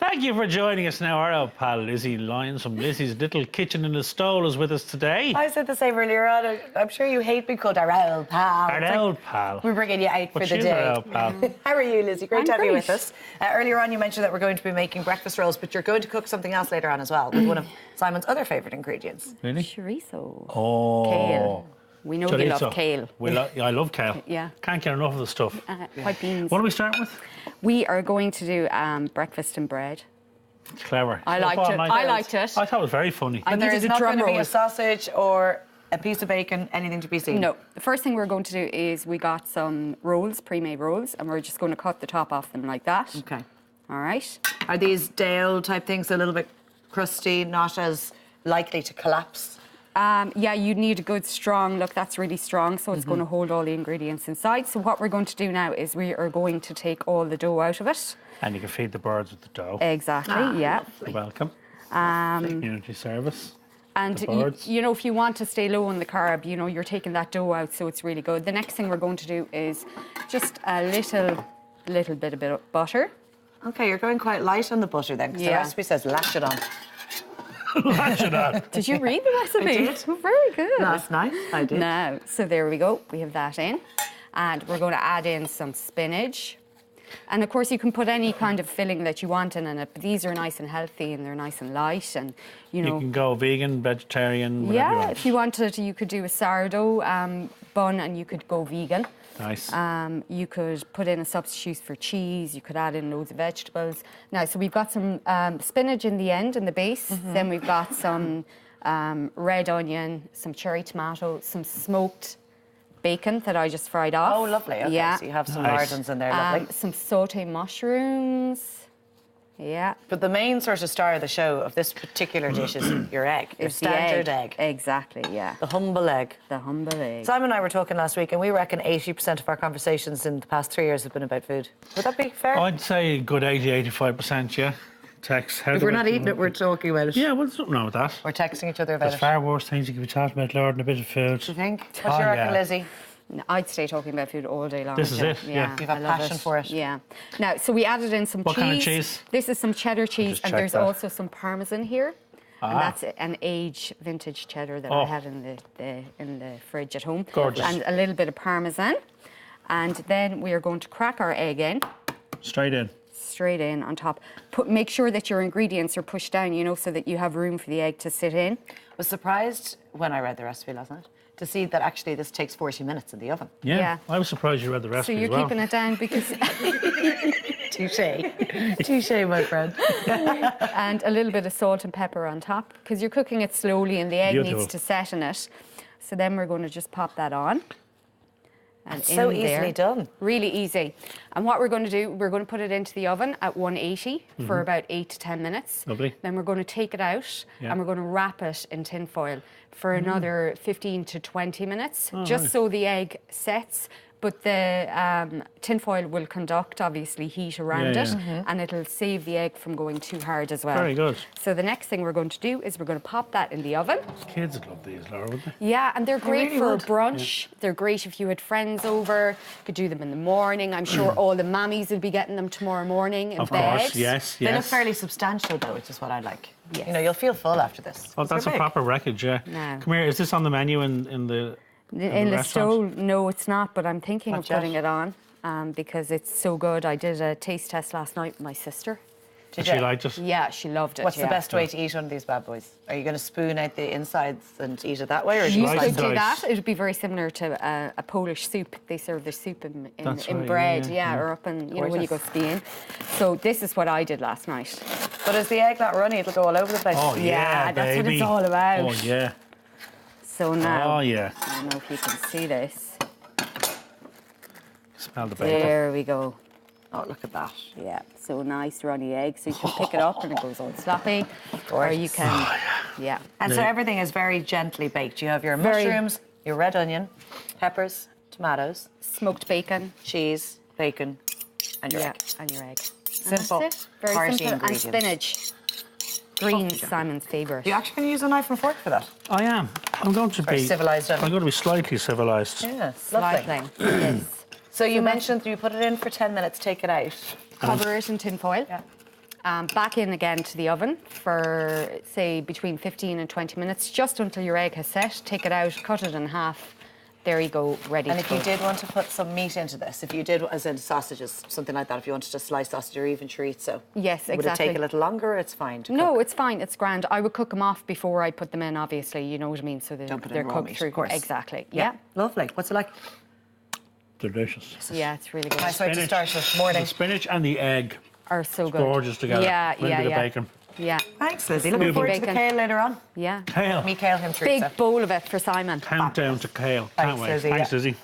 Thank you for joining us now. Our old pal Lizzie Lyons from Lizzie's Little Kitchen in the Stole is with us today. I said the same earlier on. I'm sure you hate being called our old pal. Our old pal. We're bringing you out for the she's day. our old pal. How are you, Lizzie? Great to have you great. with us. Earlier on, you mentioned that we're going to be making breakfast rolls, but you're going to cook something else later on as well with one of Simon's other favourite ingredients. Really? Chorizo. Oh. Kale. We know you love kale. I love kale. Yeah. Can't get enough of the stuff. White beans. What are we starting with? We are going to do breakfast and bread. It's clever. I liked it. I liked it. I thought it was very funny. But there needed is a not drum going to be roll. a sausage or a piece of bacon, anything to be seen. No. The first thing we're going to do is we got some rolls, pre-made rolls, and we're just going to cut the top off them like that. Okay. All right. Are these Dale type things a little bit crusty, not as likely to collapse? Yeah, you need a good strong, look, that's really strong, so it's going to hold all the ingredients inside. So what we're going to do now is we are going to take all the dough out of it. And you can feed the birds with the dough. Exactly, yeah. You're welcome. Community service. And The birds. you know, if you want to stay low on the carb, you know, you're taking that dough out, so it's really good. The next thing we're going to do is just a little bit of butter. Okay, you're going quite light on the butter then, because the Yeah. recipe says lash it on. Lash it on. Did you read the recipe? I did. Very good. Last night, I did. Now, so there we go. We have that in. And we're going to add in some spinach. And of course, you can put any kind of filling that you want in it. But these are nice and healthy and they're nice and light. And, you know. You can go vegan, vegetarian, whatever you Yeah, want. if you wanted, you could do a sourdough bun and you could go vegan. Nice. You could put in a substitute for cheese. You could add in loads of vegetables. Now, so we've got some spinach in the end, in the base. Then we've got some red onion, some cherry tomato, some smoked bacon that I just fried off. Oh, lovely. Okay, Yeah. so you have some Nice. lardons in there, lovely. Some sauté mushrooms. Yeah. But the main sort of star of the show of this particular dish is your egg, your It's the standard egg. Exactly, yeah. The humble egg. The humble egg. Simon and I were talking last week, and we reckon 80% of our conversations in the past 3 years have been about food. Would that be fair? I'd say a good 80-85%, yeah. Text. if we're not eating it, we're talking about it. Yeah, well, there's nothing wrong with that. We're texting each other about There's it. far worse things you could be talking about, Lord, than a bit of food. Do you think? What Oh, do you reckon, yeah. Lizzie? No, I'd stay talking about food all day long. This is it, yeah. You've a I love passion for it. Yeah. Now, so we added in some What cheese. kind of cheese? This is some cheddar cheese, just and check there's that. also some parmesan here. And Ah. that's an aged vintage cheddar that Oh. I have in the fridge at home. Gorgeous. And a little bit of parmesan. And then we are going to crack our egg in, Straight in. straight in on top. Make sure that your ingredients are pushed down, you know, so that you have room for the egg to sit in. I was surprised when I read the recipe last night to see that actually this takes 40 minutes in the oven. Yeah. Yeah. I was surprised you read the So recipe you're as well. keeping it down because... Touche. Touche, my friend. and a little bit of salt and pepper on top because you're cooking it slowly and the egg Beautiful. needs to set in it. So then we're going to just pop that on. And It's so in there. easily done. Really easy. And what we're going to do, we're going to put it into the oven at 180 for about 8 to 10 minutes. Lovely. Then we're going to take it out Yeah. and we're going to wrap it in tin foil for another 15 to 20 minutes, just right. so the egg sets. But the tin foil will conduct, obviously, heat around Yeah, it, yeah. and it'll save the egg from going too hard as well. Very good. So the next thing we're going to do is we're going to pop that in the oven. Kids would love these, Laura, wouldn't they? Yeah, and they're great really for would. brunch. They're great if you had friends over. You could do them in the morning. I'm sure all the mammies will be getting them tomorrow morning in Of bed. course, yes, They look yes. fairly substantial, though, which is what I like. Yes. You know, you'll feel full after this. Oh, that's a They're big. proper wreckage, yeah. No. Come here, is this on the menu in the In the restaurant? stove, no, it's not, but I'm thinking Not of putting yet. it on because it's so good. I did a taste test last night with my sister. Did She you? liked it. Yeah, she loved it. What's yeah. the best way to eat one of these bad boys? Are you going to spoon out the insides and eat it that way, or do You you Slice could and do dice. that. It would be very similar to a Polish soup. They serve their soup in That's right, bread, yeah, or up in, you know, when you go Gorgeous. skiing. So this is what I did last night. But is the egg not runny? It'll go all over the place. Oh, yeah, Yeah, that's what baby. it's all about. Oh, yeah. So now, Oh, yeah. I don't know if you can see this. Smell the bacon. There we go. Oh, look at that. Yeah, so nice runny egg. So you can pick it up and it goes all sloppy. Or you can, Oh, yeah. And so everything is very gently baked. You have your Very- mushrooms, your red onion, peppers, tomatoes, Smoked bacon. cheese, bacon, and your Yeah, egg. and your egg. Simple, That's it. Very hearty simple. And ingredients. spinach. Green, Simon's favourite. You actually going to use a knife and fork for that? I am. I'm going to Very be civilised, I'm going to be slightly civilised. Yeah, Slightly. lovely. Yes. So you mentioned you put it in for 10 minutes, take it out. Cover it in tin foil. Yeah. Back in again to the oven for, say, between 15 and 20 minutes, just until your egg has set. Take it out, cut it in half. There you go, ready And to if go. you did want to put some meat into this, if you did, as in sausages, something like that, if you wanted to slice sausage or even chorizo, Yes, would it exactly. take a little longer? Or it's fine to No, cook? it's fine. It's grand. I would cook them off before I put them in, obviously. You know what I mean? So Don't put in they're raw cooked meat, through. of course. Exactly. Yeah. Yeah. Lovely. What's it like? Delicious. Yeah, it's really good. Nice way to start the morning. The spinach and the egg. Are so good. Gorgeous together. Yeah, Little yeah, bit of yeah. bacon. Yeah. Thanks, Lizzie. Looking forward to the Bacon. kale later on. Yeah. Kale. Me kale, him Teresa. Big bowl of it for Simon. Countdown to kale. Can't Thanks, wait. Lizzie, Thanks, yeah. Lizzie.